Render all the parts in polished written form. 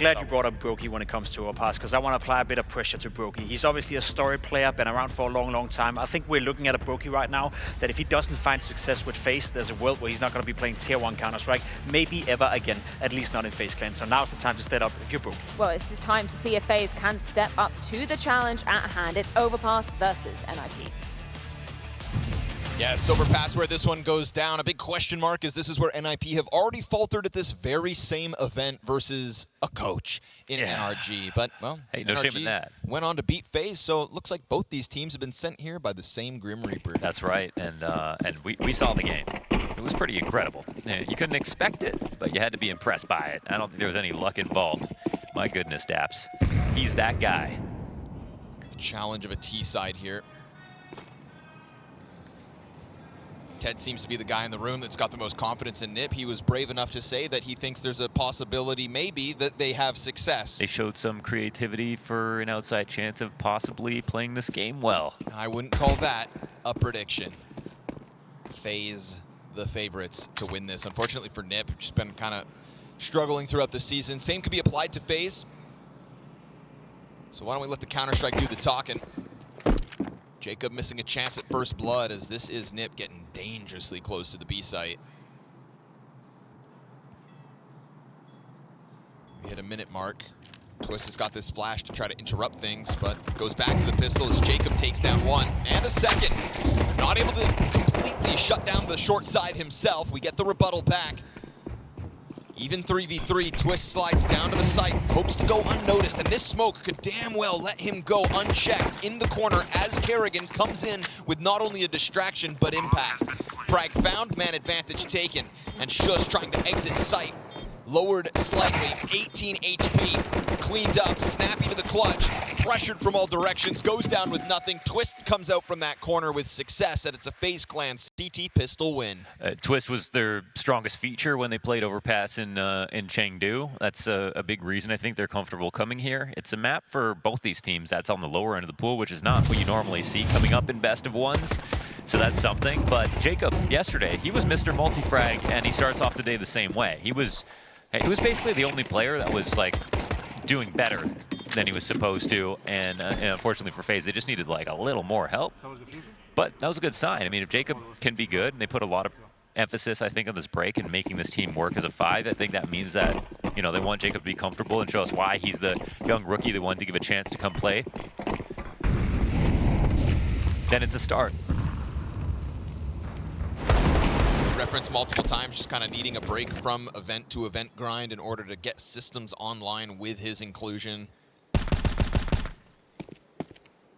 glad you brought up Brokey when it comes to Overpass, because I want to apply a bit of pressure to Brokey. He's obviously a story player, been around for a long time. I think we're looking at a Brokey right now that if he doesn't find success with FaZe, there's a world where he's not going to be playing Tier 1 Counter-Strike, maybe ever again, at least not in FaZe Clan. So now's the time to step up if you're Brokey. Well, it's just time to see if FaZe can step up to the challenge at hand. It's Overpass versus NiP. Yes, Overpass where this one goes down. A big question mark is this is where NiP have already faltered at this very same event versus a coach in NRG. But, well, hey, no shame in that. Went on to beat FaZe, so it looks like both these teams have been sent here by the same Grim Reaper. That's right, and we saw the game. It was pretty incredible. You couldn't expect it, but you had to be impressed by it. I don't think there was any luck involved. My goodness, Daps. He's that guy. The challenge of a T side here. Ted seems to be the guy in the room that's got the most confidence in NiP. He was brave enough to say that he thinks there's a possibility maybe that they have success. They showed some creativity for an outside chance of possibly playing this game well. I wouldn't call that a prediction. FaZe the favorites to win this. Unfortunately for NiP, just been kind of struggling throughout the season. Same could be applied to FaZe. So why don't we let the Counter-Strike do the talking. Jacob missing a chance at first blood as this is NiP getting dangerously close to the B site. We hit a minute mark. Twist has got this flash to try to interrupt things, but goes back to the pistol as Jacob takes down one and a second. Not able to completely shut down the short side himself. We get the rebuttal back. Even 3v3, Twist slides down to the site, hopes to go unnoticed, and this smoke could damn well let him go unchecked in the corner as Kerrigan comes in with not only a distraction, but impact. Frag found, man advantage taken, and Shush trying to exit site. Lowered slightly, 18 HP, cleaned up, snappy to the clutch, pressured from all directions, goes down with nothing. Twist comes out from that corner with success, and it's a FaZe Clan CT pistol win. Twist was their strongest feature when they played Overpass in Chengdu. That's a big reason I think they're comfortable coming here. It's a map for both these teams that's on the lower end of the pool, which is not what you normally see coming up in best of ones. So that's something. But Jacob, yesterday, he was Mr. Multifrag, and he starts off the day the same way. He was basically the only player that was like doing better than he was supposed to, and unfortunately for FaZe, they just needed like a little more help. But that was a good sign. I mean, if Jacob can be good, and they put a lot of emphasis, I think, on this break and making this team work as a 5, I think that means that, you know, they want Jacob to be comfortable and show us why he's the young rookie they wanted to give a chance to come play. Then it's a start. Referenced multiple times, just kind of needing a break from event to event grind in order to get systems online with his inclusion.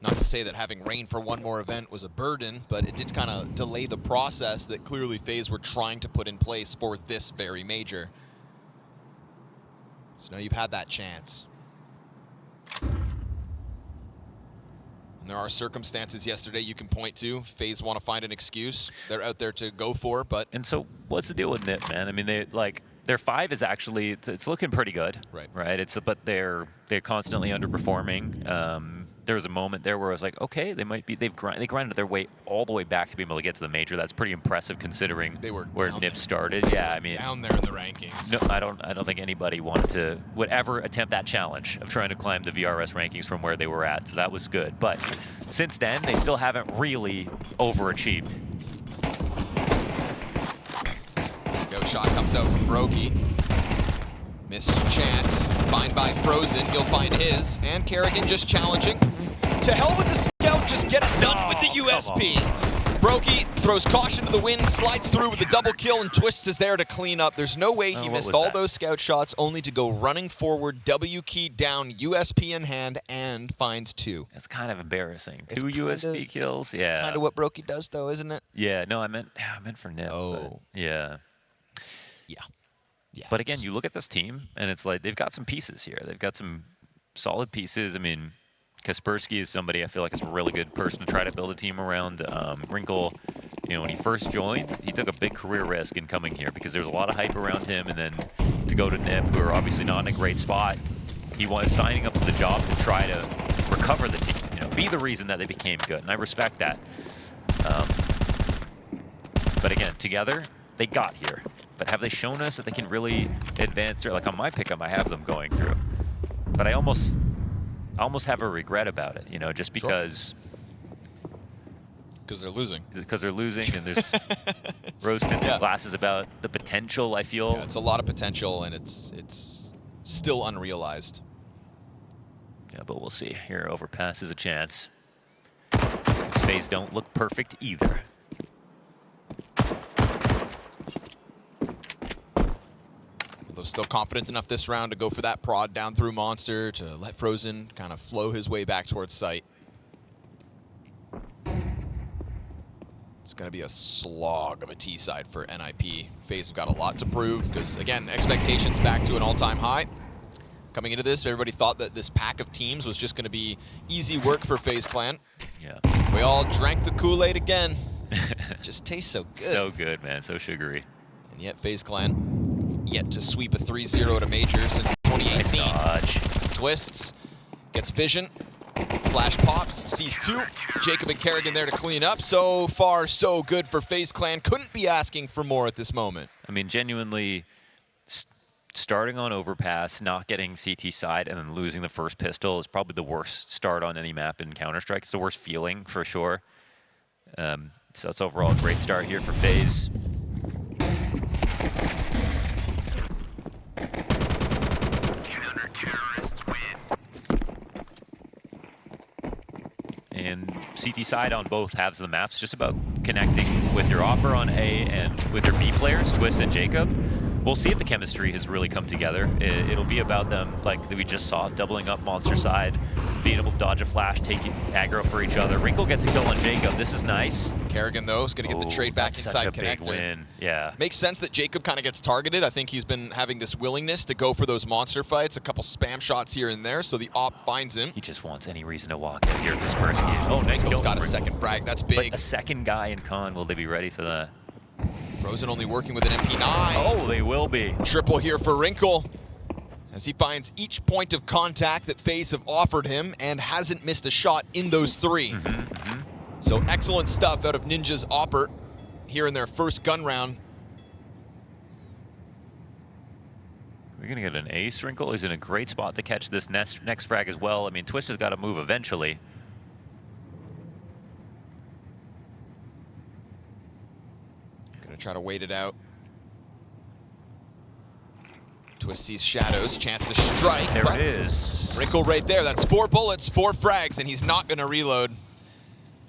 Not to say that having Rain for one more event was a burden, but it did kind of delay the process that clearly FaZe were trying to put in place for this very major. So now you've had that chance. And there are circumstances yesterday you can point to. FaZe want to find an excuse. They're out there to go for, but... And so what's the deal with NiP, man? I mean, they like their 5 is actually, it's looking pretty good. Right? But they're constantly underperforming. There was a moment there where I was like, okay, they grinded their way all the way back to be able to get to the major. That's pretty impressive considering where NiP started. Yeah, I mean, down there in the rankings. No, I don't think anybody would ever attempt that challenge of trying to climb the VRS rankings from where they were at. So that was good. But since then, they still haven't really overachieved. Scout shot comes out from Brokey. Missed chance. Find by Frozen. He'll find his. And Kerrigan just challenging. To hell with the scout. Just get it done with the USP. Brokey throws caution to the wind, slides through with the double kill, and Twist is there to clean up. There's no way he missed all those scout shots, only to go running forward, W key down, USP in hand, and finds 2. That's kind of embarrassing. 2 USP kills. Yeah. That's kind of what Brokey does, though, isn't it? Yeah. No, I meant for NiP. Oh. Yeah. Yeah. Yeah. But again, you look at this team, and it's like they've got some pieces here. They've got some solid pieces. I mean, Kaspersky is somebody I feel like is a really good person to try to build a team around. Wrinkle, you know, when he first joined, he took a big career risk in coming here because there's a lot of hype around him, and then to go to NiP, who are obviously not in a great spot, he was signing up for the job to try to recover the team, you know, be the reason that they became good, and I respect that. But again, together, they got here. But have they shown us that they can really advance? Like on my pickup, I have them going through. but I almost have a regret about it, you know, just because. Because they're losing. Because they're losing, and there's rose-tinted glasses about the potential, I feel. Yeah, it's a lot of potential, and it's still unrealized. Yeah, but we'll see. Here, Overpass is a chance. His FaZe don't look perfect either. Though still confident enough this round to go for that prod down through Monster to let Frozen kind of flow his way back towards site. It's going to be a slog of a T side for NiP. FaZe have got a lot to prove because, again, expectations back to an all-time high. Coming into this, everybody thought that this pack of teams was just going to be easy work for FaZe Clan. Yeah. We all drank the Kool-Aid again. Just tastes so good. So good, man. So sugary. And yet FaZe Clan yet to sweep a 3-0 at a major since 2018. Nice dodge. Twists, gets vision. Flash pops, sees two. Jacob and Kerrigan there to clean up. So far, so good for FaZe Clan. Couldn't be asking for more at this moment. I mean, genuinely, starting on Overpass, not getting CT side, and then losing the first pistol is probably the worst start on any map in Counter-Strike. It's the worst feeling, for sure. So it's overall a great start here for FaZe. And CT side on both halves of the maps, just about connecting with your Opper on A and with your B players, Twist and Jacob. We'll see if the chemistry has really come together. It'll be about them, like we just saw, doubling up Monster side, being able to dodge a flash, taking aggro for each other. Wrinkle gets a kill on Jacob. This is nice. Kerrigan, though, is going to get the trade back inside such a connector. Big win. Yeah. Makes sense that Jacob kind of gets targeted. I think he's been having this willingness to go for those monster fights, a couple spam shots here and there, so the op finds him. He just wants any reason to walk out here. This person. Oh, nice kill. He's got a second frag. That's big. But a second guy in con. Will they be ready for that? Frozen only working with an MP9. Oh, they will be. Triple here for Wrinkle as he finds each point of contact that FaZe have offered him and hasn't missed a shot in those three. So excellent stuff out of Ninja's Opper here in their first gun round. We're going to get an ace. Wrinkle is in a great spot to catch this next frag as well. I mean, Twist has got to move eventually. Gonna try to wait it out. Twist sees shadows, chance to strike. There it is. Wrinkle right there. That's 4 bullets, 4 frags, and he's not gonna reload.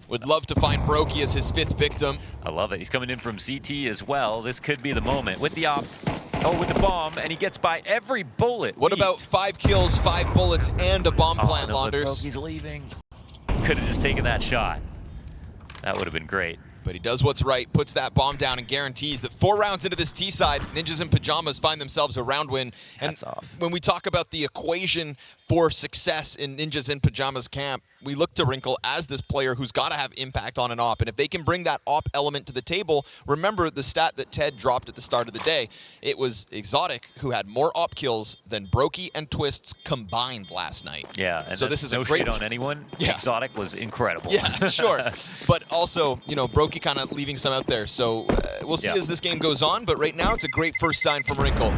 Would love to find Brokey as his 5th victim. I love it. He's coming in from CT as well. This could be the moment with the op. Oh, with the bomb, and he gets by every bullet. What about 5 kills, 5 bullets, and a bomb plant, Launders? Brokey's leaving. Could have just taken that shot. That would have been great. But he does what's right, puts that bomb down, and guarantees that 4 rounds into this T side, Ninjas in Pajamas find themselves a round win. Hats off. When we talk about the equation for success in Ninjas in Pajamas camp, we look to Wrinkle as this player who's got to have impact on an op. And if they can bring that op element to the table, remember the stat that Ted dropped at the start of the day. It was Exotic who had more op kills than Brokey and Twists combined last night. Yeah, and so this is no a great shit on anyone. Yeah. Exotic was incredible. Yeah, sure. But also, you know, Brokey kind of leaving some out there. So we'll see as this game goes on. But right now, it's a great first sign from Wrinkle.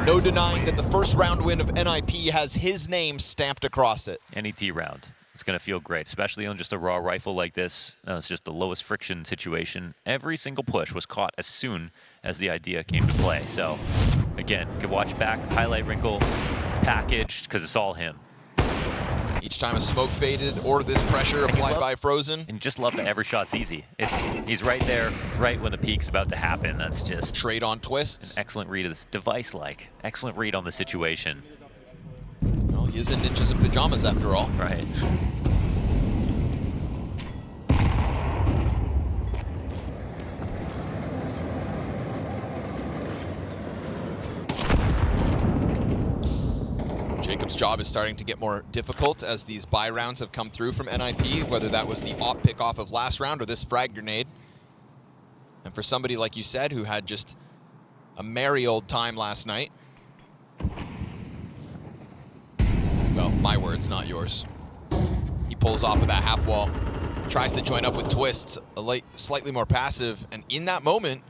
No denying that the first round win of NiP has his name stamped across it. NET round. It's going to feel great, especially on just a raw rifle like this. It's just the lowest friction situation. Every single push was caught as soon as the idea came to play. So, again, you can watch back, highlight Wrinkle, packaged, because it's all him. Each time a smoke faded or this pressure applied by Frozen. And just love that every shot's easy. He's right there, right when the peak's about to happen. That's just... Trade on Twists. Excellent read of this device-like. Excellent read on the situation. Well, he is in Ninjas in Pajamas after all. Right. Jacob's job is starting to get more difficult as these buy rounds have come through from NiP, whether that was the op pick off of last round or this frag grenade. And for somebody like you said, who had just a merry old time last night. Well, my words, not yours. He pulls off of that half wall, tries to join up with Twists, slightly more passive, and in that moment,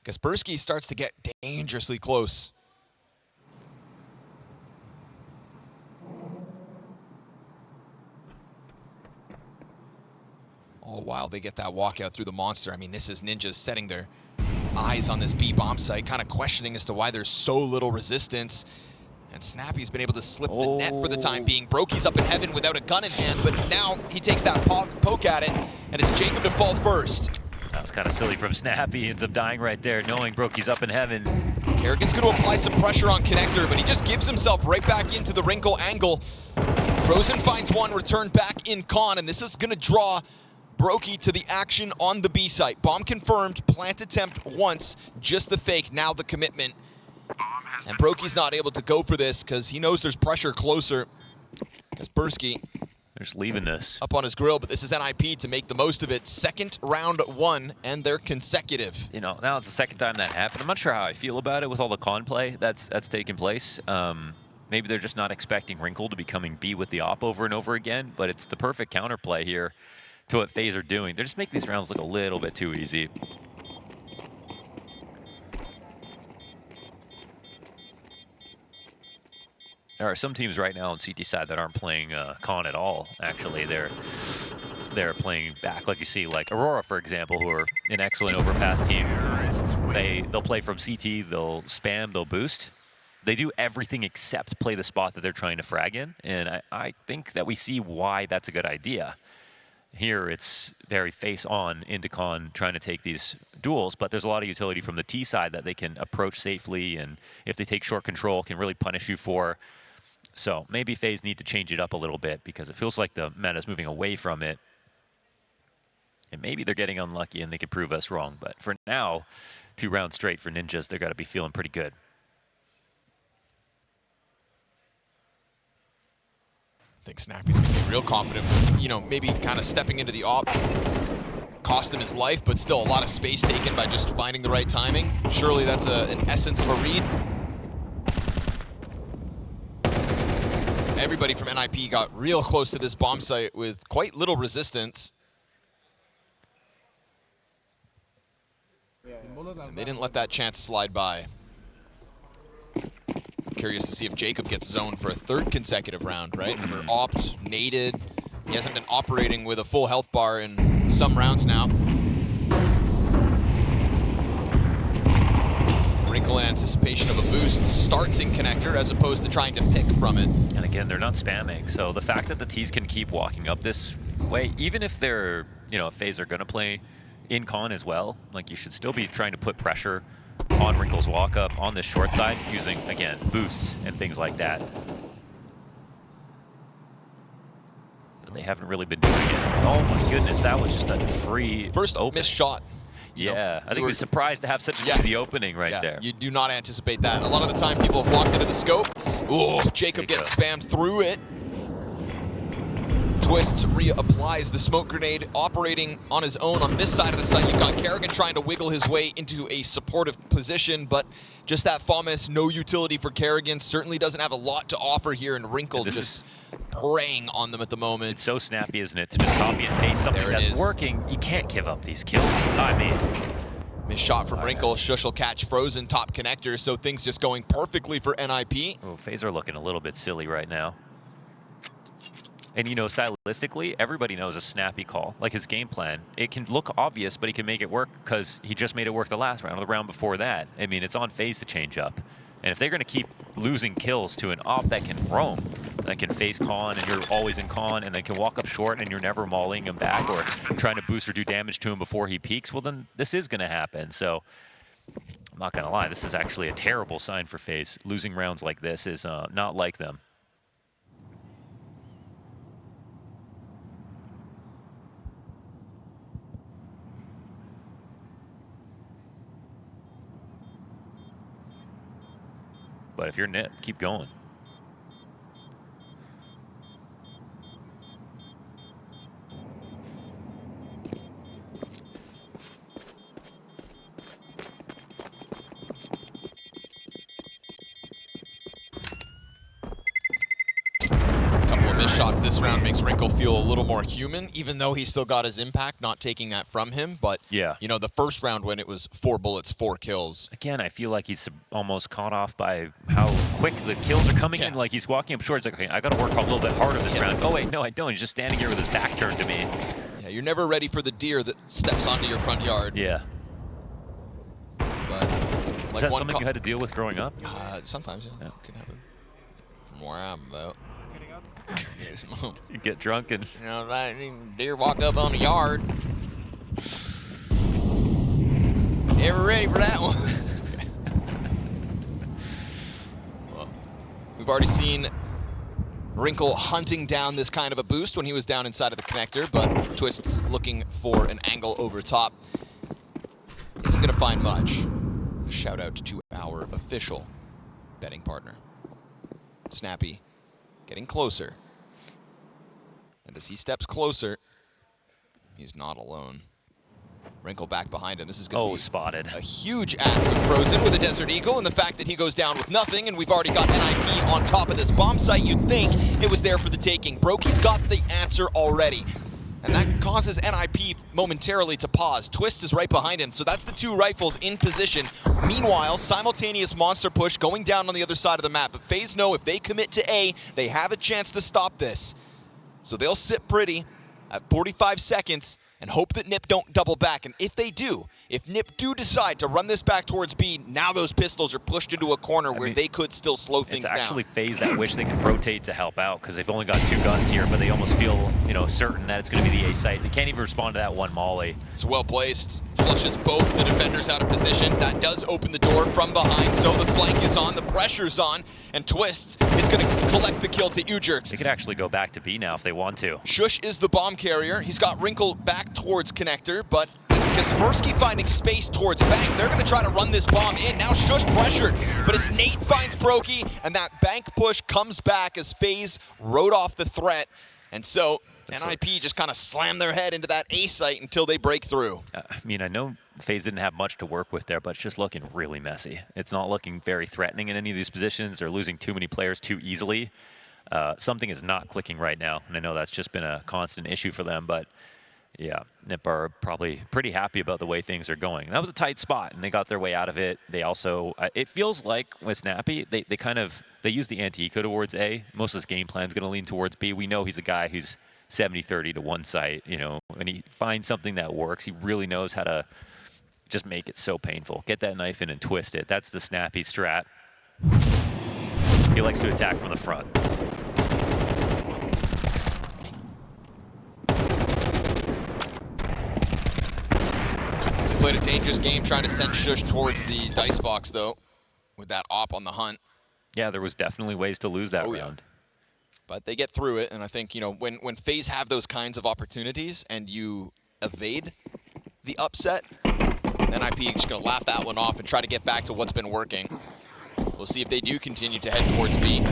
Kaspersky starts to get dangerously close. All while they get that walkout through the monster. I mean, this is Ninjas setting their eyes on this B bomb site, kind of questioning as to why there's so little resistance. And Snappy's been able to slip the net for the time being. Brokey's up in heaven without a gun in hand, but now he takes that poke at it, and it's Jacob to fall first. That was kind of silly from Snappy. He ends up dying right there, knowing Brokey's up in heaven. Kerrigan's going to apply some pressure on Connector, but he just gives himself right back into the wrinkle angle. Frozen finds one, return back in con, and this is going to draw Brokey to the action on the B site. Bomb confirmed, plant attempt once, just the fake, now the commitment. And Brokey's not able to go for this because he knows there's pressure closer. Kaspersky, they're just leaving this up on his grill, but this is NiP to make the most of it. Second round one, and they're consecutive. You know, now it's the second time that happened. I'm not sure how I feel about it with all the con play that's taken place. Maybe they're just not expecting Wrinkle to be coming B with the op over and over again, but it's the perfect counterplay here to what FaZe are doing. They're just making these rounds look a little bit too easy. There are some teams right now on CT side that aren't playing con at all. Actually, they're playing back, like you see, like Aurora, for example, who are an excellent overpass team. They'll play from CT, they'll spam, they'll boost. They do everything except play the spot that they're trying to frag in, and I think that we see why that's a good idea. Here, it's very face-on into con, trying to take these duels, but there's a lot of utility from the T side that they can approach safely, and if they take short control, can really punish you for. So maybe FaZe need to change it up a little bit because it feels like the meta's moving away from it. And maybe they're getting unlucky and they could prove us wrong. But for now, 2 rounds straight for Ninjas, they're got to be feeling pretty good. I think Snappy's going to be real confident with, you know, maybe kind of stepping into the op. Cost him his life, but still a lot of space taken by just finding the right timing. Surely that's an essence of a read. Everybody from NiP got real close to this bomb site with quite little resistance. And they didn't let that chance slide by. Curious to see if Jacob gets zoned for a 3rd consecutive round, right? Remember, opt, naded. He hasn't been operating with a full health bar in some rounds now. Wrinkle in anticipation of a boost starts in Connector as opposed to trying to pick from it. And again, they're not spamming. So the fact that the T's can keep walking up this way, even if they're, you know, if FaZe are going to play in con as well, like you should still be trying to put pressure on Wrinkle's walk up on this short side using, again, boosts and things like that. But they haven't really been doing it. Oh my goodness, that was just a free first missed shot. Yeah, I think we were surprised to have such an easy opening right there. You do not anticipate that. A lot of the time people have walked into the scope. Oh, Jacob gets spammed through it. Twists, reapplies the smoke grenade, operating on his own on this side of the site. You've got Kerrigan trying to wiggle his way into a supportive position, but just that FAMAS, no utility for Kerrigan. Certainly doesn't have a lot to offer here, and Wrinkle just preying on them at the moment. It's so snappy, isn't it, to just copy and paste something that's working. You can't give up these kills. I mean, missed shot from Wrinkle. Shush will catch Frozen top Connector, so things just going perfectly for NiP. Oh, FaZe are looking a little bit silly right now. And, you know, stylistically, everybody knows a snappy call, like his game plan. It can look obvious, but he can make it work because he just made it work the last round or the round before that. I mean, it's on FaZe to change up. And if they're going to keep losing kills to an op that can roam, that can face con and you're always in con, and they can walk up short and you're never mauling him back or trying to boost or do damage to him before he peaks, well, then this is going to happen. So I'm not going to lie, this is actually a terrible sign for FaZe. Losing rounds like this is not like them. But if you're NiP, keep going. Couple of missed shots this round makes Wrinkle feel a little more human, even though he still got his impact, not taking that from him. But, yeah, you know, the first round when it was 4 bullets, 4 kills. Again, I feel like he's almost caught off by how quick the kills are coming in. Like, he's walking up short. It's like, okay, I got to work a little bit harder this round. Oh, wait, no, I don't. He's just standing here with his back turned to me. Yeah, You're never ready for the deer that steps onto your front yard. Yeah. But Is that something you had to deal with growing up? Sometimes, yeah. Could happen. From where I'm about. You get drunk and... You know, deer walk up on the yard. Ever ready for that one? Well, we've already seen Wrinkle hunting down this kind of a boost when he was down inside of the connector, but Twist's looking for an angle over top. Isn't going to find much. A shout out to our official betting partner. Snappy getting closer. And as he steps closer, he's not alone. Wrinkle back behind him. This is going to be spotted. A huge ask of Frozen with a Desert Eagle, and the fact that he goes down with nothing, and we've already got NiP on top of this bomb site, you'd think it was there for the taking. Brokey's got the answer already, and that causes NiP momentarily to pause. Twist is right behind him, so that's the two rifles in position. Meanwhile, simultaneous monster push going down on the other side of the map, but FaZe know if they commit to A, they have a chance to stop this. So they'll sit pretty at 45 seconds and hope that NiP don't double back. And if they do, if NiP do decide to run this back towards B, now those pistols are pushed into a corner where they could still slow things down. It's actually FaZe that wish they could rotate to help out, because they've only got 2 guns here, but they almost feel, you know, certain that it's going to be the A site. They can't even respond to that one molly. It's well placed. Flushes both the defenders out of position. That does open the door from behind, so the flank is on, the pressure's on, and Twist is going to collect the kill to Ujerks. They could actually go back to B now if they want to. Shush is the bomb carrier. He's got Wrinkle back towards connector, but Kaspersky finding space towards Bank. They're going to try to run this bomb in. Now Shush pressured, but as Nate finds Brokey, and that Bank push comes back as FaZe wrote off the threat. And so NiP just kind of slam their head into that A site until they break through. I mean, I know FaZe didn't have much to work with there, but it's just looking really messy. It's not looking very threatening in any of these positions. They're losing too many players too easily. Something is not clicking right now, and I know that's just been a constant issue for them, but yeah, NiP are probably pretty happy about the way things are going. That was a tight spot, and they got their way out of it. They also, it feels like with Snappy, they use the anti-eco towards A. Most of this game plan is going to lean towards B. We know he's a guy who's 70-30 to one site, you know, when he finds something that works, he really knows how to just make it so painful. Get that knife in and twist it. That's the Snappy strat. He likes to attack from the front. Played a dangerous game trying to send Shush towards the dice box, though, with that op on the hunt. Yeah, there was definitely ways to lose that round. Yeah. But they get through it, and I think, you know, when FaZe have those kinds of opportunities and you evade the upset, NiP is just going to laugh that one off and try to get back to what's been working. We'll see if they do continue to head towards B.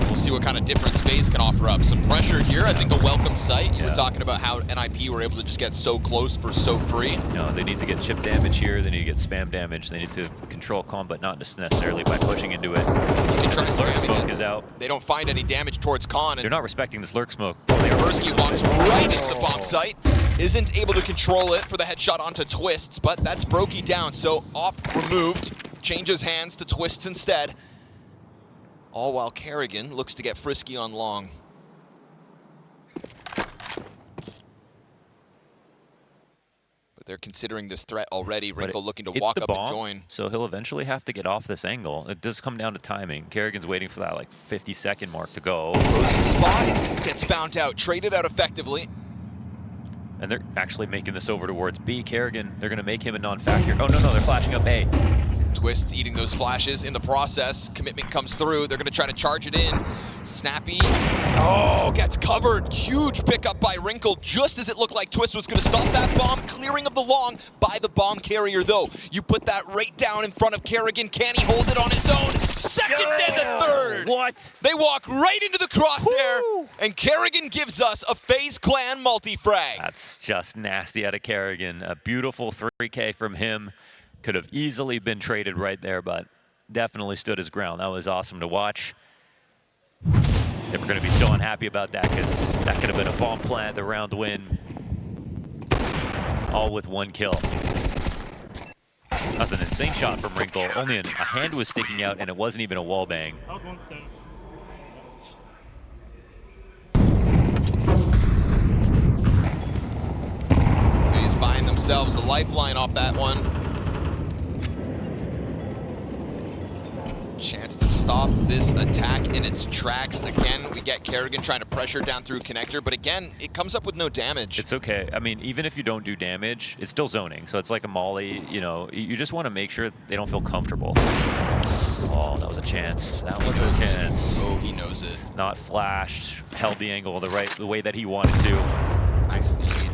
We'll see what kind of difference FaZe can offer up. Some pressure here, I think a welcome sight. You were talking about how NiP were able to just get so close for so free. No, they need to get chip damage here. They need to get spam damage. They need to control combat, not just necessarily by pushing into it. You can try Lurk spamming smoke it. is out. They don't find any damage towards Khan. They're not respecting this lurk smoke. Kaspersky walks right into the bomb site. Isn't able to control it for the headshot onto Twists, but that's Brokey down. So op removed, changes hands to Twists instead. All while Kerrigan looks to get frisky on long. But they're considering this threat already. Wrinkle looking to walk up and join. So he'll eventually have to get off this angle. It does come down to timing. Kerrigan's waiting for that like 50-second mark to go. Frozen spot gets found out, traded out effectively. And they're actually making this over towards B. Kerrigan, they're going to make him a non-factor. Oh, no, they're flashing up A. Twists eating those flashes in the process. Commitment comes through. They're going to try to charge it in. Snappy. Oh, gets covered. Huge pickup by Wrinkle just as it looked like Twist was going to stop that bomb. Clearing of the long by the bomb carrier, though. You put that right down in front of Kerrigan. Can he hold it on his own? Second and a third. What? They walk right into the crosshair, and Kerrigan gives us a FaZe Clan multi-frag. That's just nasty out of Kerrigan. A beautiful 3K from him. Could have easily been traded right there, but definitely stood his ground. That was awesome to watch. They were going to be so unhappy about that because that could have been a bomb plant, the round win. All with one kill. That was an insane shot from Wrinkle. Only a hand was sticking out, and it wasn't even a wall bang. themselves a lifeline off that one. Chance to stop this attack in its tracks. Again, we get Kerrigan trying to pressure down through connector, but again, it comes up with no damage. It's okay. I mean, even if you don't do damage, it's still zoning. So it's like a molly, you know, you just want to make sure they don't feel comfortable. Oh, that was a chance. That was a chance. Oh, he knows it. Not flashed, held the angle the way that he wanted to. Nice nade.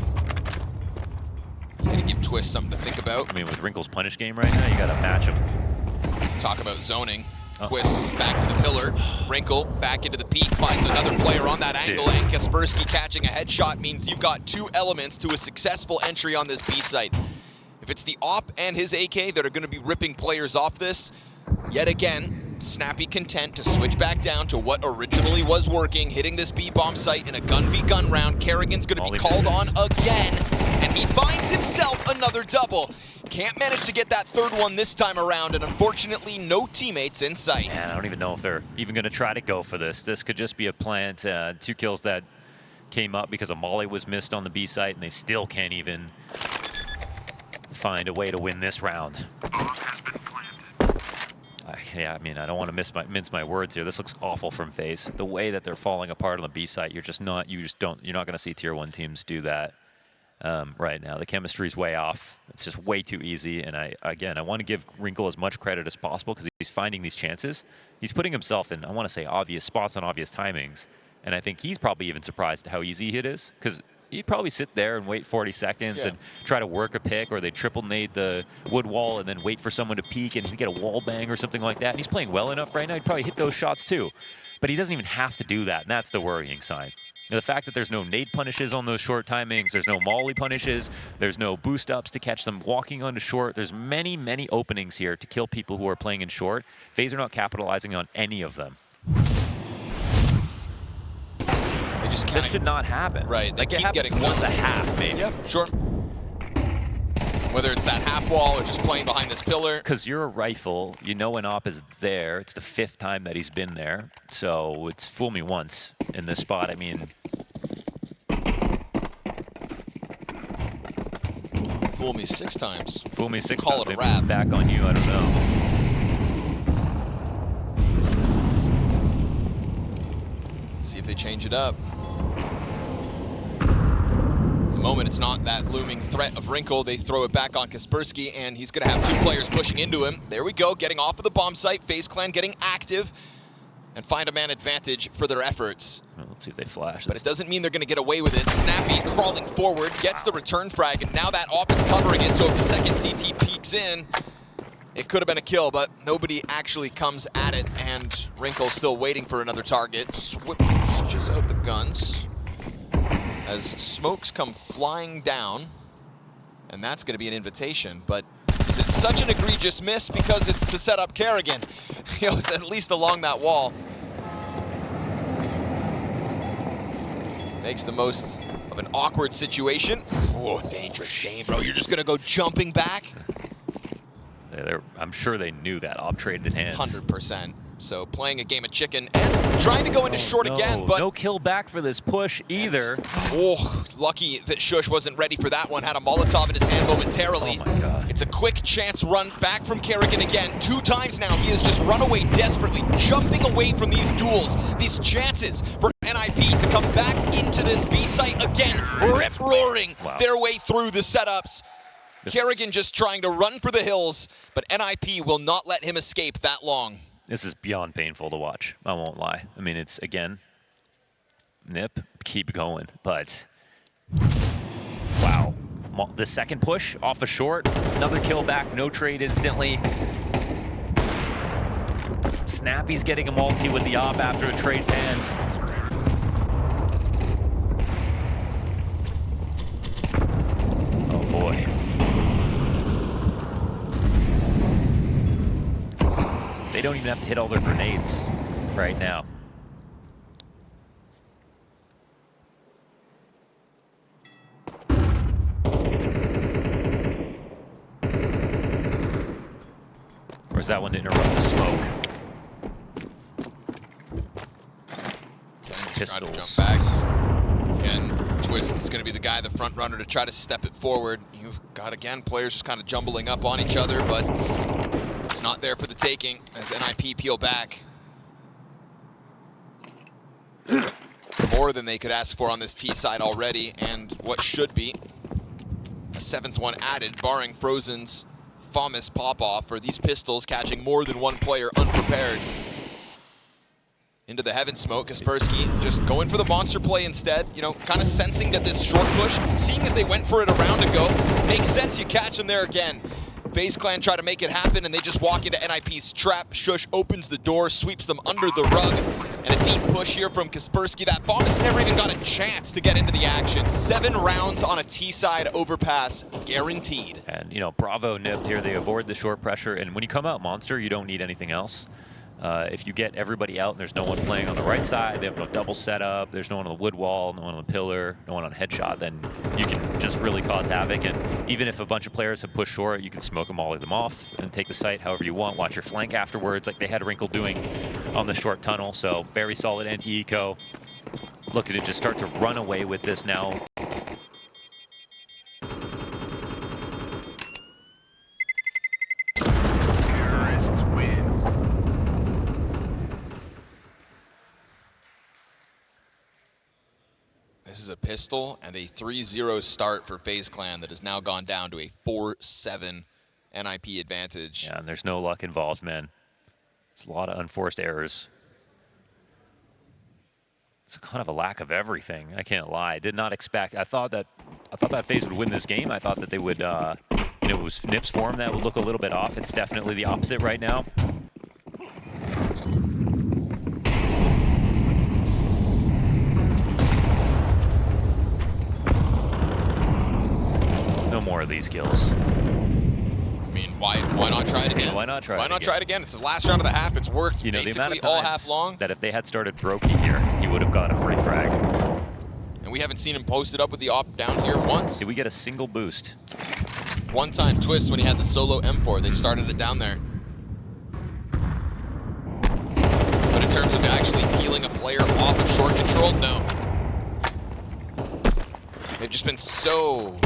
It's gonna give Twist something to think about. I mean, with Wrinkle's punish game right now, you got to match him. Talk about zoning. Twists back to the pillar. Wrinkle back into the peak, finds another player on that angle, and Kaspersky catching a headshot means you've got two elements to a successful entry on this B site. If it's the AWP and his AK that are going to be ripping players off this, yet again, Snappy content to switch back down to what originally was working, hitting this B bomb site in a gun v gun round. Kerrigan's going to be called on again, and he finds himself another double. Can't manage to get that third one this time around, and unfortunately, no teammates in sight. Man, I don't even know if they're even going to try to go for this. This could just be a plant. 2 kills that came up because a molly was missed on the B site, and they still can't even find a way to win this round. Yeah, I mean, I don't want to mince my words here. This looks awful from FaZe. The way that they're falling apart on the B site, you're not going to see tier 1 teams do that right now. The chemistry's way off. It's just way too easy. And I want to give Wrinkle as much credit as possible because he's finding these chances. He's putting himself in, I want to say, obvious spots on obvious timings. And I think he's probably even surprised at how easy it is, because he'd probably sit there and wait 40 seconds and try to work a pick, or they triple nade the wood wall and then wait for someone to peek and he'd get a wall bang or something like that. And he's playing well enough right now, he'd probably hit those shots too. But he doesn't even have to do that, and that's the worrying sign. You know, the fact that there's no nade punishes on those short timings, there's no molly punishes, there's no boost ups to catch them walking onto short. There's many, many openings here to kill people who are playing in short. FaZe are not capitalizing on any of them. This should not happen. Right, they like keep it happens getting once a half, maybe. Yep, sure. Whether it's that half wall or just playing behind this pillar. Because you're a rifle, you know an op is there. It's the 5th time that he's been there. So it's fool me once in this spot. I mean, fool me 6 times. Fool me 6 Call times. it a Maybe it's wrap. back on you, I don't know. Let's see if they change it up. At the moment, it's not that looming threat of Wrinkle. They throw it back on Kaspersky, and he's going to have 2 players pushing into him. There we go, getting off of the bomb site. FaZe Clan getting active and find a man advantage for their efforts. Well, let's see if they flash. But it doesn't mean they're going to get away with it. Snappy crawling forward, gets the return frag, and now that AWP is covering it, so if the second CT peeks in, it could have been a kill, but nobody actually comes at it, and Wrinkle's still waiting for another target. Switches out the guns as smokes come flying down, and that's going to be an invitation. But is it such an egregious miss because it's to set up Kerrigan? He was at least along that wall. Makes the most of an awkward situation. Oh, dangerous game, bro. You're just going to go jumping back? I'm sure they knew that. Op traded hands. 100%. So playing a game of chicken and trying to go into short again, but no kill back for this push either. Oh, lucky that Shush wasn't ready for that one. Had a Molotov in his hand momentarily. Oh my God. It's a quick chance run back from Kerrigan again. 2 times now, he has just run away desperately, jumping away from these duels, these chances for NiP to come back into this B site again, rip-roaring their way through the setups. Kerrigan just trying to run for the hills, but NiP will not let him escape that long. This is beyond painful to watch. I won't lie. I mean, it's, again, NiP, keep going, but wow. The second push off a short, another kill back, no trade instantly. Snappy's getting a multi with the op after it trades hands. Oh boy. They don't even have to hit all their grenades right now. Or is that one to interrupt the smoke? Pistols. Pistols. Jump back. Again, Twist is going to be the guy, the front runner, to try to step it forward. You've got, again, players just kind of jumbling up on each other, but it's not there for the taking as NiP peel back. More than they could ask for on this T side already, and what should be a 7th one added, barring Frozen's famous pop-off for these pistols catching more than one player unprepared. Into the heaven smoke, Kaspersky just going for the monster play instead, you know, kind of sensing that this short push, seeing as they went for it a round ago, makes sense you catch them there again. FaZe Clan try to make it happen, and they just walk into NiP's trap. Sjuush opens the door, sweeps them under the rug, and a deep push here from Kaspersky. That Famous never even got a chance to get into the action. 7 rounds on a T-side overpass, guaranteed. And, you know, bravo NiP here. They avoid the short pressure, and when you come out monster, you don't need anything else. If you get everybody out and there's no one playing on the right side, they have no double setup, there's no one on the wood wall, no one on the pillar, no one on headshot, then you can just really cause havoc. And even if a bunch of players have pushed short, you can smoke them, all of them off, and take the site however you want. Watch your flank afterwards, like they had Wrinkle doing on the short tunnel. So very solid anti-eco. Looking to just start to run away with this now. This is a pistol and a 3-0 start for FaZe Clan that has now gone down to a 4-7 NiP advantage. Yeah, and there's no luck involved, man. It's a lot of unforced errors. It's kind of a lack of everything. I can't lie. I did not expect. I thought that FaZe would win this game. I thought that they would. You know, it was NiP's form that would look a little bit off. It's definitely the opposite right now. No more of these kills. I mean, why not try it again? Why not try it again? Why not try it again? It's the last round of the half. It's worked, you know, basically all half long. That if they had started Brokey here, he would have got a free frag. And we haven't seen him posted up with the op down here once. Did we get a single boost? One time, Twist, when he had the solo M4, they started it down there. But in terms of actually peeling a player off of short control, no. They've just been so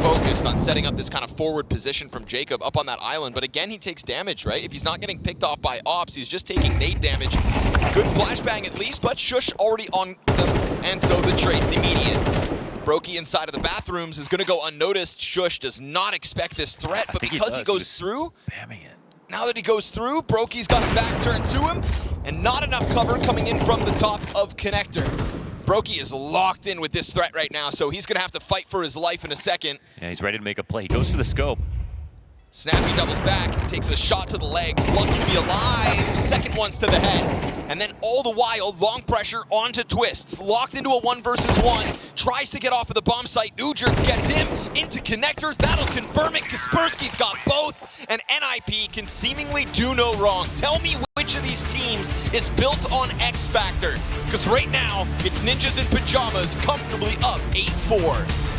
focused on setting up this kind of forward position from Jacob up on that island. But again, he takes damage, right? If he's not getting picked off by ops, he's just taking nade damage. Good flashbang at least, but Sjuush already on them, and so the trade's immediate. Brokey inside of the bathrooms is going to go unnoticed. Sjuush does not expect this threat, but because he goes through, now that he goes through, Brokey's got a back turn to him, and not enough cover coming in from the top of Connector. Brokey is locked in with this threat right now, so he's going to have to fight for his life in a second. Yeah, he's ready to make a play. He goes for the scope. Snappy doubles back, takes a shot to the legs, lucky to be alive, second one's to the head. And then all the while, long pressure onto Twists, locked into a 1 versus 1, tries to get off of the bomb site, Ujert gets him into Connector, that'll confirm it, Kaspersky's got both, and NiP can seemingly do no wrong. Tell me which of these teams is built on X Factor, because right now, it's Ninjas in Pajamas comfortably up 8-4.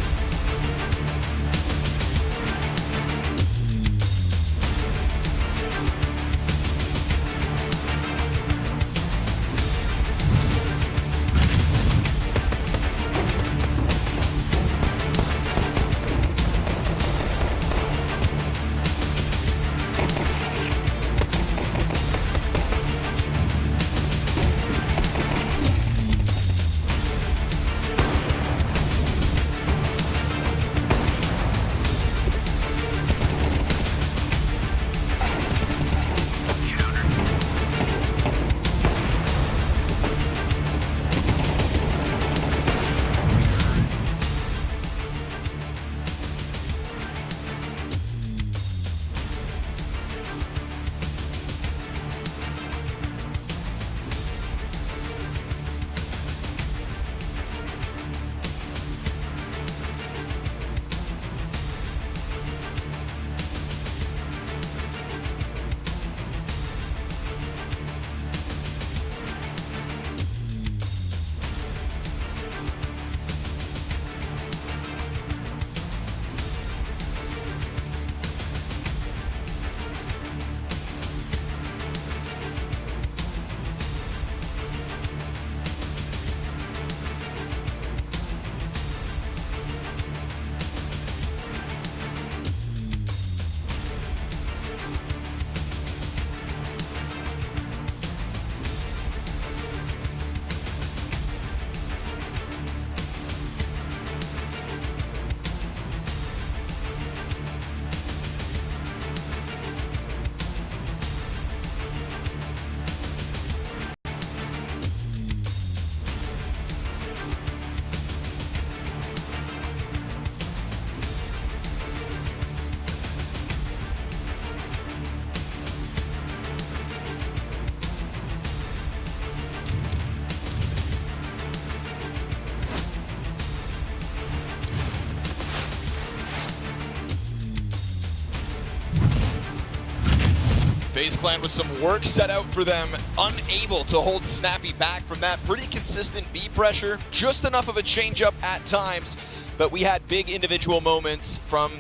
FaZe Clan with some work set out for them, unable to hold Snappy back from that pretty consistent B pressure, just enough of a change-up at times, but we had big individual moments from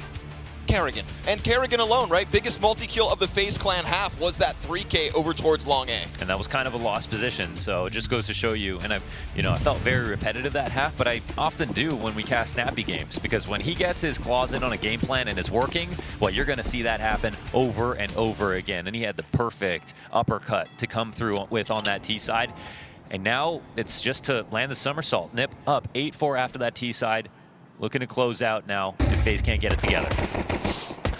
Kerrigan. And Kerrigan alone, right? Biggest multi-kill of the FaZe Clan half was that 3K over towards Long A. And that was kind of a lost position, so it just goes to show you, and I felt very repetitive that half, but I often do when we cast Snappy games, because when he gets his claws in on a game plan and is working, well, you're going to see that happen over and over again. And he had the perfect uppercut to come through with on that T side. And now it's just to land the somersault. NiP up 8-4 after that T side. Looking to close out now if FaZe can't get it together.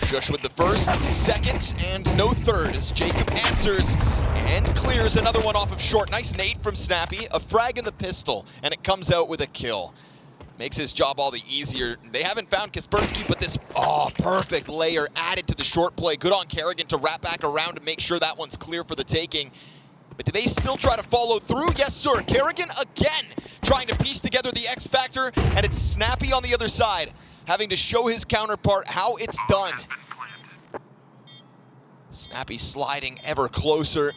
Shush with the first, second, and no third as Jacob answers and clears another one off of short. Nice nade from Snappy, a frag in the pistol, and it comes out with a kill. Makes his job all the easier. They haven't found Kaspersky, but this, perfect layer added to the short play. Good on Kerrigan to wrap back around and make sure that one's clear for the taking. But do they still try to follow through? Yes, sir. Kerrigan again trying to piece together the X Factor, and it's Snappy on the other side, having to show his counterpart how it's done. Snappy sliding ever closer.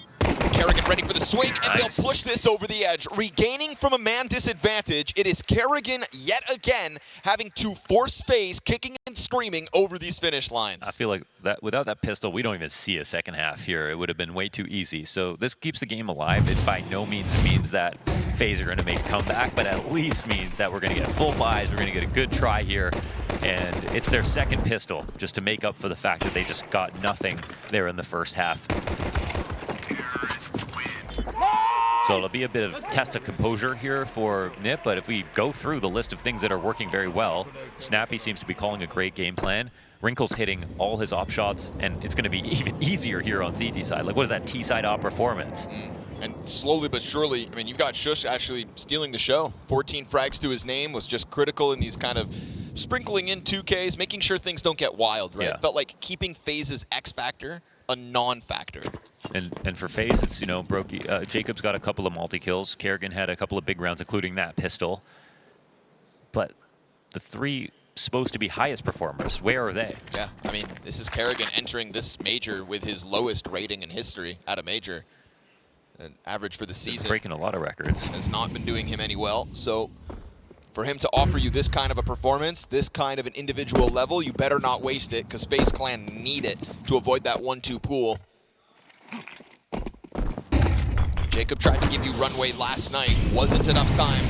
Kerrigan ready for the swing, and They'll push this over the edge. Regaining from a man disadvantage, it is Kerrigan yet again having to force FaZe kicking and screaming over these finish lines. I feel like that without that pistol, we don't even see a second half here. It would have been way too easy. So this keeps the game alive. It by no means means that FaZe are going to make a comeback, but at least means that we're going to get full buys. We're going to get a good try here. And it's their second pistol, just to make up for the fact that they just got nothing there in the first half. So it'll be a bit of a test of composure here for NiP, but if we go through the list of things that are working very well, Snappy seems to be calling a great game plan. Wrinkle's hitting all his op shots, and it's going to be even easier here on CT side. Like, what is that T-side op performance? And slowly but surely, I mean, you've got Shush actually stealing the show. 14 frags to his name, was just critical in these kind of sprinkling in 2Ks, making sure things don't get wild, right? Yeah. It felt like keeping FaZe's X factor a non-factor. And for FaZe, it's, Brokey. Jacob's got a couple of multi-kills. Kerrigan had a couple of big rounds, including that pistol. But the three supposed to be highest performers, where are they? Yeah, I mean, this is Kerrigan entering this major with his lowest rating in history at a major. An average for the season. Breaking a lot of records. Has not been doing him any well, so for him to offer you this kind of a performance, this kind of an individual level, you better not waste it, because FaZe Clan need it to avoid that 1-2 pool. Jacob tried to give you runway last night, wasn't enough time.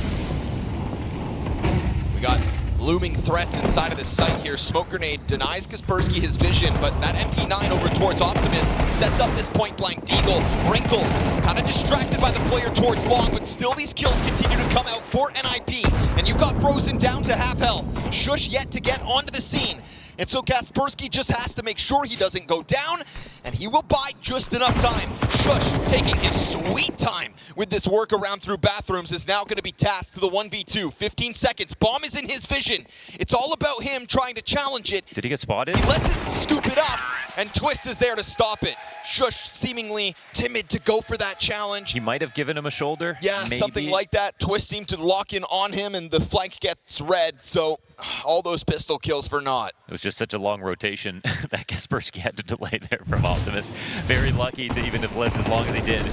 We got looming threats inside of this site here. Smoke grenade denies Kaspersky his vision, but that MP9 over towards Optimus sets up this point-blank deagle. Wrinkle kind of distracted by the player towards long, but still these kills continue to come out for NiP. And you've got Frozen down to half health. Shush yet to get onto the scene. And so Kaspersky just has to make sure he doesn't go down, and he will buy just enough time. Shush, taking his sweet time with this workaround through bathrooms, is now going to be tasked to the 1v2. 15 seconds, bomb is in his vision. It's all about him trying to challenge it. Did he get spotted? He lets it scoop it up, and Twist is there to stop it. Shush seemingly timid to go for that challenge. He might have given him a shoulder. Yeah, maybe. Something like that. Twist seemed to lock in on him, and the flank gets red, so all those pistol kills for naught. It was just such a long rotation that Kaspersky had to delay there from Optimus. Very lucky to even have lived as long as he did.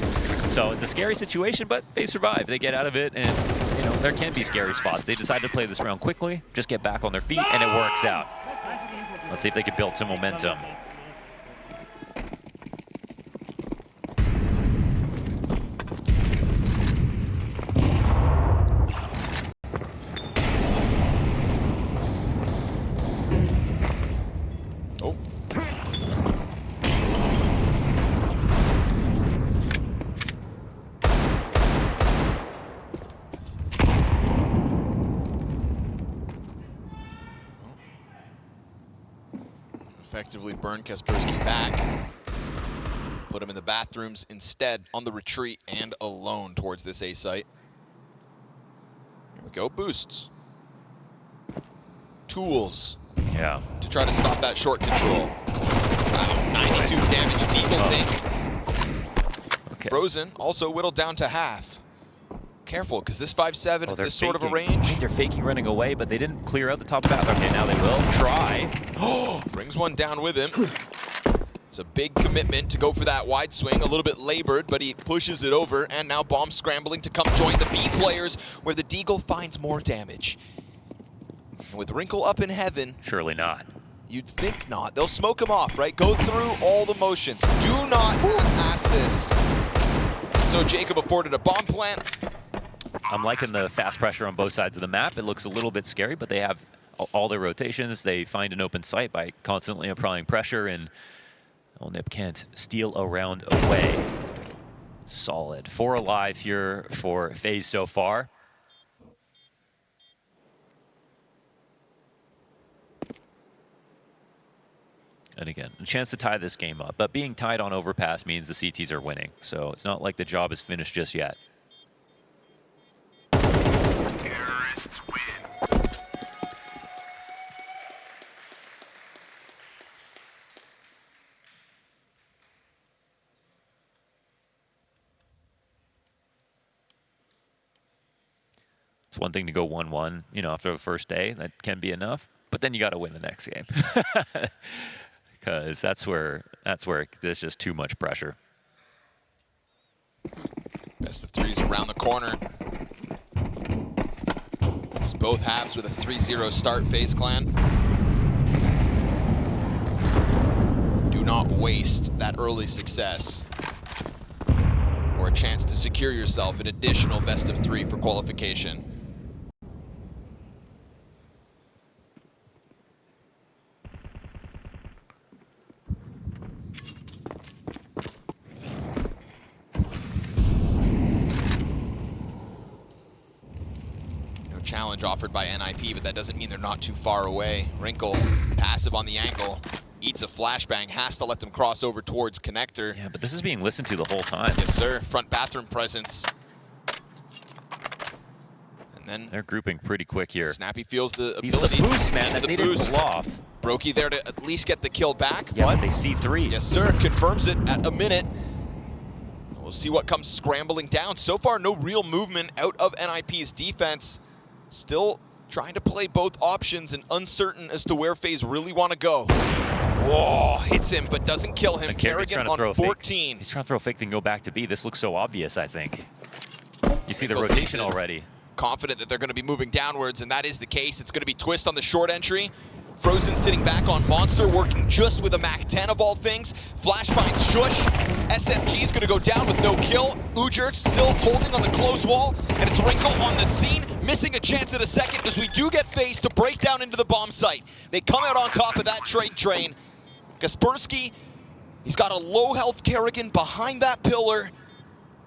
So it's a scary situation, but they survive. They get out of it, and there can be scary spots. They decide to play this round quickly, just get back on their feet, and it works out. Let's see if they can build some momentum. Effectively burn Kaspersky back. Put him in the bathrooms instead, on the retreat and alone towards this A site. Here we go, boosts. Tools. Yeah. To try to stop that short control. Wow, 92 damage, Deagle think. Okay. Frozen, also whittled down to half. Careful, because this 5-7 at this sort of a I range. think they're faking running away, but they didn't clear out the top path. Okay, now they will try. Brings one down with him. It's a big commitment to go for that wide swing, a little bit labored, but he pushes it over, and now Bomb scrambling to come join the B players, where the Deagle finds more damage. With Wrinkle up in heaven... Surely not. You'd think not. They'll smoke him off, right? Go through all the motions. Do not ask this. So Jacob afforded a bomb plant. I'm liking the fast pressure on both sides of the map. It looks a little bit scary, but they have all their rotations. They find an open site by constantly applying pressure, and NiP can't steal a round away. Solid. 4 alive here for FaZe so far. And again, a chance to tie this game up. But being tied on Overpass means the CTs are winning. So it's not like the job is finished just yet. Terrorists win. It's one thing to go 1-1, you know, after the first day. That can be enough. But then you got to win the next game. Because that's where there's just too much pressure. Best of threes around the corner. It's both halves with a 3-0 start, FaZe Clan. Do not waste that early success or a chance to secure yourself an additional best of 3 for qualification. Challenge offered by NiP, but that doesn't mean they're not too far away. Wrinkle, passive on the angle, eats a flashbang, has to let them cross over towards connector. Yeah, but this is being listened to the whole time. Yes, sir. Front bathroom presence. And then they're grouping pretty quick here. Snappy feels the These ability. the boost, man, that they didn't pull off. Brokey there to at least get the kill back. Yeah, but they see 3. Yes, sir. Confirms it at a minute. We'll see what comes scrambling down. So far, no real movement out of NiP's defense. Still trying to play both options and uncertain as to where FaZe really want to go. Whoa, hits him but doesn't kill him. Kerrigan on 14. He's trying to throw a fake thing, go back to B. This looks so obvious, I think. You see the Wrinkle rotation already. Confident that they're going to be moving downwards, and that is the case. It's going to be Twist on the short entry. Frozen sitting back on Monster, working just with a MAC-10 of all things. Flash finds Shush. SMG's going to go down with no kill. Ujerk's still holding on the close wall, and it's Wrinkle on the scene, missing a chance at a second as we do get FaZe to break down into the bomb site. They come out on top of that trade train. Kaspersky, he's got a low health Kerrigan behind that pillar,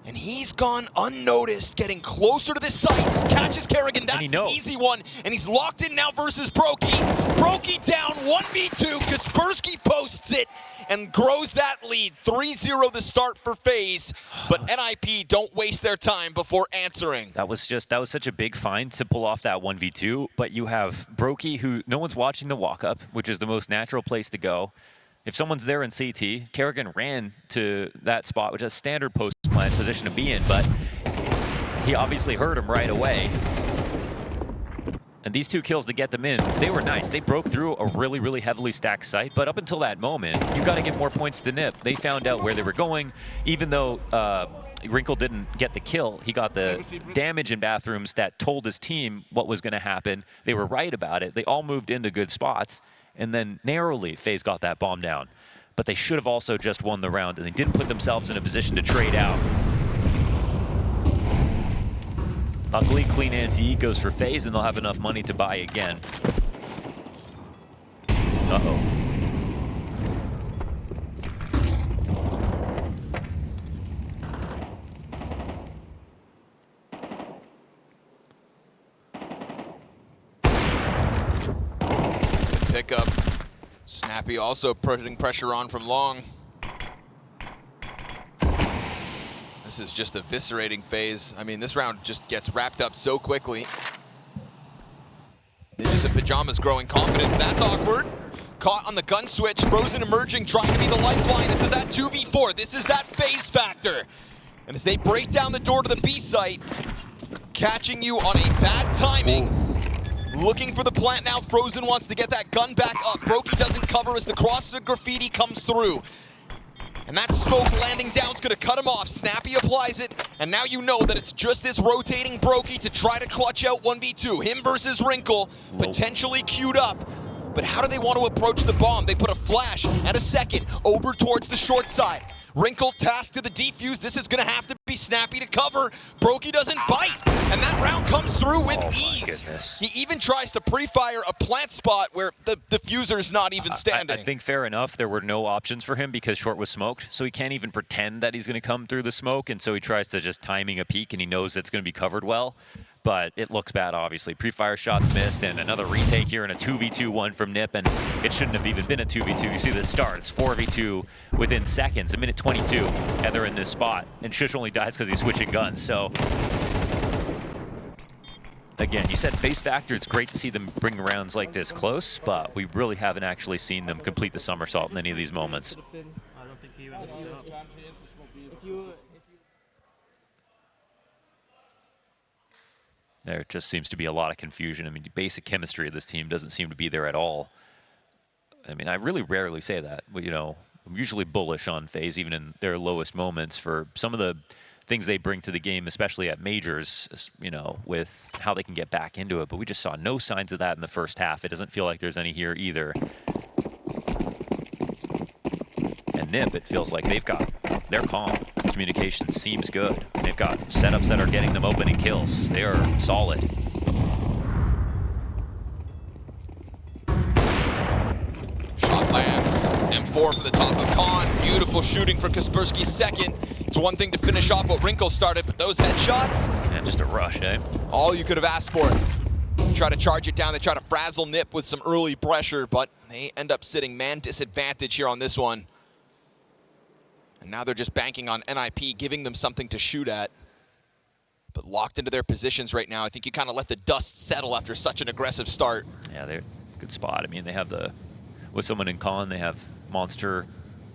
and he's gone unnoticed, getting closer to this site. Catches Kerrigan, that's the easy one, and he's locked in now versus Brokey. Brokey down 1v2, Kaspersky posts it and grows that lead. 3-0 the start for FaZe, but NiP don't waste their time before answering. That was such a big find to pull off that 1v2, but you have Brokey, who no one's watching the walk-up, which is the most natural place to go. If someone's there in CT, Kerrigan ran to that spot, which is a standard post-plant position to be in, but he obviously heard him right away. And these 2 kills to get them in, they were nice. They broke through a really, really heavily stacked site, but up until that moment, you got to give more points to NiP. They found out where they were going, even though Wrinkle didn't get the kill. He got the damage in bathrooms that told his team what was going to happen. They were right about it. They all moved into good spots. And then narrowly, FaZe got that bomb down. But they should have also just won the round, and they didn't put themselves in a position to trade out. Luckily, clean anti goes for FaZe, and they'll have enough money to buy again. Uh-oh. Pickup. Snappy also putting pressure on from long. This is just eviscerating FaZe. I mean, this round just gets wrapped up so quickly. Ninjas in pajamas growing confidence. That's awkward. Caught on the gun switch. Frozen emerging, trying to be the lifeline. This is that 2v4. This is that FaZe factor. And as they break down the door to the B site, catching you on a bad timing. Looking for the plant now. Frozen wants to get that gun back up. Brokey doesn't cover as the cross to graffiti comes through. And that smoke landing down is going to cut him off. Snappy applies it, and now you know that it's just this rotating Brokey to try to clutch out 1v2. Him versus Wrinkle, potentially queued up. But how do they want to approach the bomb? They put a flash and a second over towards the short side. Wrinkle tasked to the defuse. This is going to have to be Snappy to cover. Brokey doesn't bite, and that round comes through with ease. Goodness. He even tries to pre-fire a plant spot where the diffuser's not even standing. I think fair enough, there were no options for him because short was smoked, so he can't even pretend that he's going to come through the smoke, and so he tries to just timing a peek, and he knows it's going to be covered well. But it looks bad, obviously. Pre-fire shots missed, and another retake here in a 2v2-1 from NiP, and it shouldn't have even been a 2v2. You see the start, it's 4v2 within seconds, a minute 22, and they're in this spot. And Shush only dies because he's switching guns, so... Again, you said face factor, it's great to see them bring rounds like this close, but we really haven't actually seen them complete the somersault in any of these moments. There just seems to be a lot of confusion. I mean, the basic chemistry of this team doesn't seem to be there at all. I mean, I really rarely say that, but, you know, I'm usually bullish on FaZe, even in their lowest moments, for some of the things they bring to the game, especially at majors, you know, with how they can get back into it. But we just saw no signs of that in the first half. It doesn't feel like there's any here either. And NiP, it feels like they're calm. Communication seems good. They've got setups that are getting them opening kills. They are solid. Shot lands. M4 from the top of Khan. Beautiful shooting from Kaspersky's second. It's one thing to finish off what Wrinkle started, but those headshots? And just a rush, eh? All you could have asked for. Try to charge it down. They try to frazzle NiP with some early pressure, but they end up sitting man disadvantage here on this one. And now they're just banking on NiP, giving them something to shoot at. But locked into their positions right now. I think you kind of let the dust settle after such an aggressive start. Yeah, they're a good spot. I mean, they have with someone in Con, they have Monster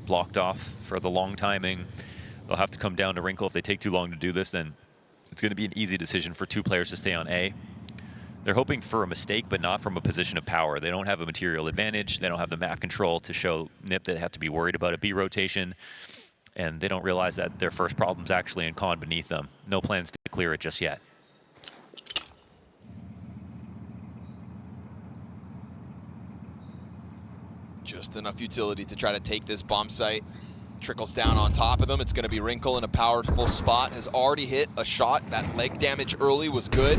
blocked off for the long timing. They'll have to come down to Wrinkle. If they take too long to do this, then it's going to be an easy decision for two players to stay on A. They're hoping for a mistake, but not from a position of power. They don't have a material advantage. They don't have the map control to show NiP that they have to be worried about a B rotation. And they don't realize that their first problem's actually in Con beneath them. No plans to clear it just yet. Just enough utility to try to take this bomb site. Trickles down on top of them. It's going to be Wrinkle in a powerful spot. Has already hit a shot. That leg damage early was good.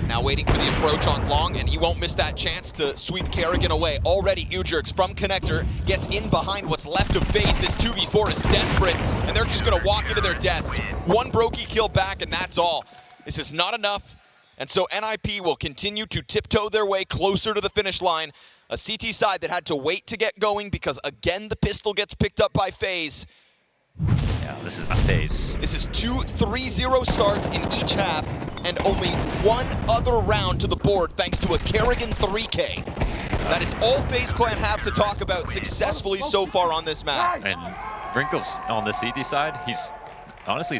Now waiting for the approach on long, and he won't miss that chance to sweep Kerrigan away. Already Ujerks from Connector gets in behind what's left of FaZe. This 2v4 is desperate, and they're just going to walk into their deaths. One Brokey kill back, and that's all. This is not enough, and so NiP will continue to tiptoe their way closer to the finish line. A CT side that had to wait to get going because, again, the pistol gets picked up by FaZe. Yeah, this is not FaZe. This is 2 3-0 starts in each half, and only one other round to the board thanks to a Kerrigan 3K. That is all FaZe Clan have to talk about successfully so far on this map. And Wrinkle's on the CT side, he's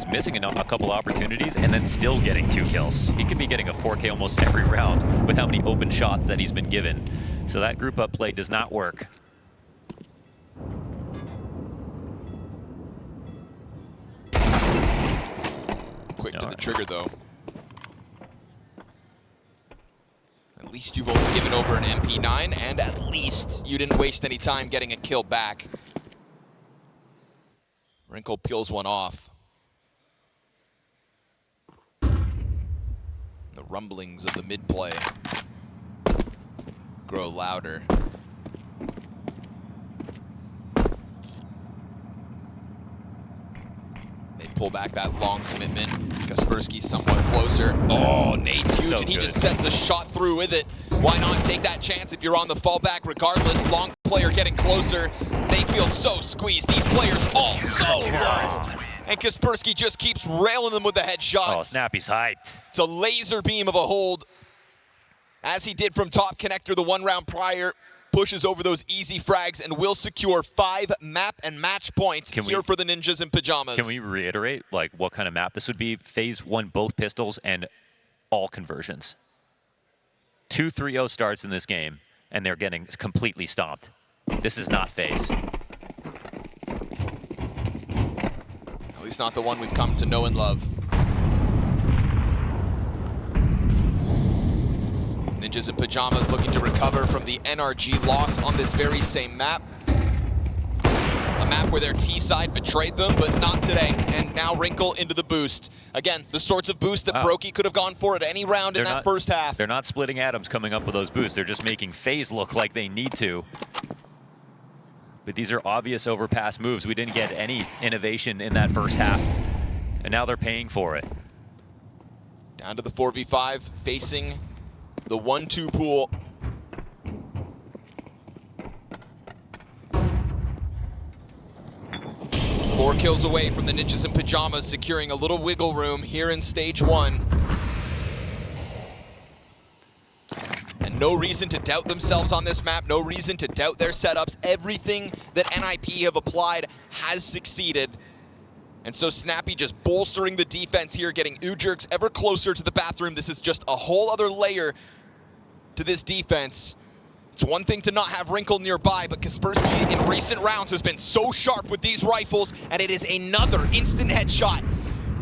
missing a couple opportunities and then still getting 2 kills. He could be getting a 4K almost every round with how many open shots that he's been given. So that group up play does not work. Quick to the trigger, though. At least you've only given over an MP9, and at least you didn't waste any time getting a kill back. Wrinkle peels one off. The rumblings of the mid-play grow louder. They pull back that long commitment. Kaspersky somewhat closer. Oh, Nate's huge, So and he good. just sends a shot through with it. Why not take that chance if you're on the fallback regardless? Long player getting closer. They feel so squeezed. These players all so low. And Kaspersky just keeps railing them with the headshots. Oh, Snappy's hyped. It's a laser beam of a hold. As he did from top connector the 1 round prior, pushes over those easy frags and will secure 5 map and match points here for the Ninjas in Pajamas. Can we reiterate like what kind of map this would be? FaZe won both pistols and all conversions. 2 3-0 starts in this game, and they're getting completely stomped. This is not FaZe. At least not the one we've come to know and love. Ninjas in Pajamas looking to recover from the NRG loss on this very same map. A map where their T-side betrayed them, but not today. And now Wrinkle into the boost. Again, the sorts of boost that Brokey could have gone for at any round in that first half. They're not splitting atoms coming up with those boosts. They're just making FaZe look like they need to. But these are obvious overpass moves. We didn't get any innovation in that first half. And now they're paying for it. Down to the 4v5, facing the 1-2 pool. Four kills away from the Ninjas in Pajamas, securing a little wiggle room here in stage 1. And no reason to doubt themselves on this map, no reason to doubt their setups. Everything that NiP have applied has succeeded. And so Snappy just bolstering the defense here, getting Ujurks ever closer to the bathroom. This is just a whole other layer to this defense. It's one thing to not have Wrinkle nearby, but Kaspersky in recent rounds has been so sharp with these rifles, and it is another instant headshot.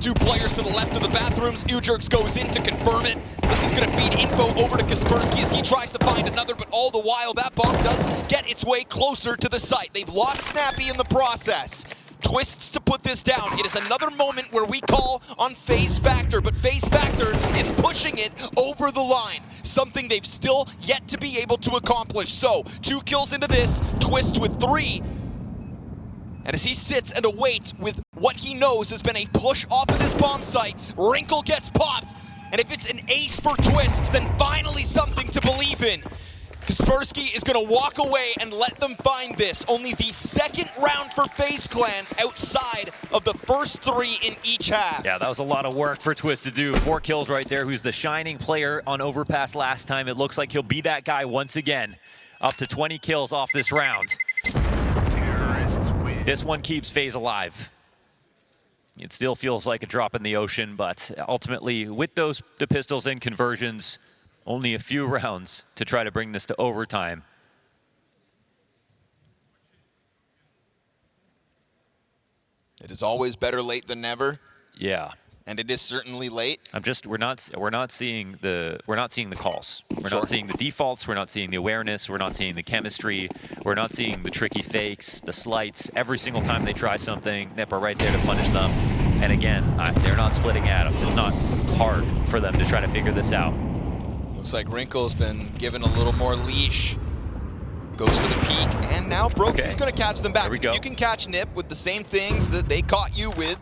Two players to the left of the bathrooms. Ujurks goes in to confirm it. This is going to feed info over to Kaspersky as he tries to find another, but all the while that bomb does get its way closer to the site. They've lost Snappy in the process. Twists to put this down. It is another moment where we call on FaZe Factor, but FaZe Factor is pushing it over the line. Something they've still yet to be able to accomplish. So, 2 kills into this, Twist with 3. And as he sits and awaits with what he knows has been a push off of this bomb site, Wrinkle gets popped. And if it's an ace for Twist, then finally something to believe in. Kaspersky is going to walk away and let them find this. Only the second round for FaZe Clan outside of the first 3 in each half. Yeah, that was a lot of work for Twist to do. 4 kills right there. Who's the shining player on Overpass last time. It looks like he'll be that guy once again. Up to 20 kills off this round. This one keeps FaZe alive. It still feels like a drop in the ocean, but ultimately, with the pistols and conversions, only a few rounds to try to bring this to overtime. It is always better late than never. Yeah. And it is certainly late. We're not seeing the calls. We're not seeing the defaults, we're not seeing the awareness, we're not seeing the chemistry, we're not seeing the tricky fakes, the slights. Every single time they try something, NiP are right there to punish them. And again, they're not splitting atoms. It's not hard for them to try to figure this out. Looks like Wrinkle's been given a little more leash. Goes for the peek, and now Brokey's going to catch them back. There we go. You can catch NiP with the same things that they caught you with,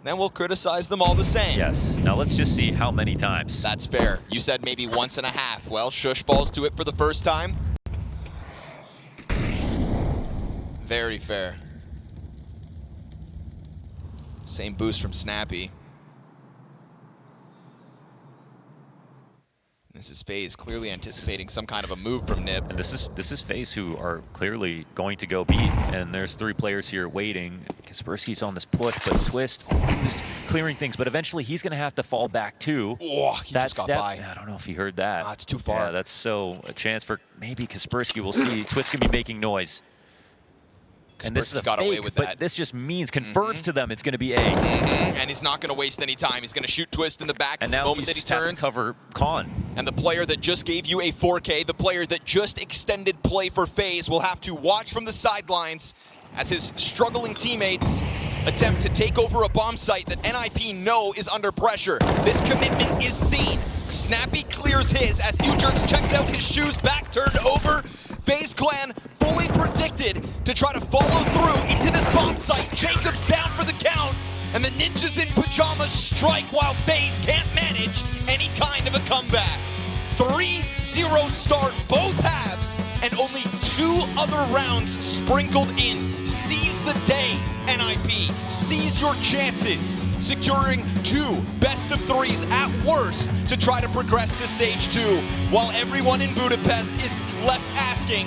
then we'll criticize them all the same. Yes. Now let's just see how many times. That's fair. You said maybe once and a half. Well, Shush falls to it for the first time. Very fair. Same boost from Snappy. This is FaZe clearly anticipating some kind of a move from NiP. And this is FaZe who are clearly going to go B, and there's 3 players here waiting. Kaspersky's on this push, but Twist just clearing things, but eventually he's going to have to fall back too. Oh, he that just got step, by. I don't know if he heard that. It's too far. Yeah, that's so a chance for maybe Kaspersky. We'll see. Twist can be making noise. And this is a got fake, away with but that. this just means confirms to them it's going to be A. And he's not going to waste any time. He's going to shoot Twist in the back And the now moment that he just has to turns. cover Con. And the player that just gave you a 4K, the player that just extended play for FaZe, will have to watch from the sidelines as his struggling teammates attempt to take over a bomb site that NiP know is under pressure. This commitment is seen. Snappy clears his as Ujurks checks out his shoes, back turned over. FaZe Clan fully predicted to try to follow through into this bomb site. Jacob's down for the count, and the Ninjas in Pajamas strike while FaZe can't manage any kind of a comeback. 3-0 start both halves, and only 2 other rounds sprinkled in. Seize the day, NiP. Seize your chances, securing 2 best of 3s at worst to try to progress to stage 2, while everyone in Budapest is left asking,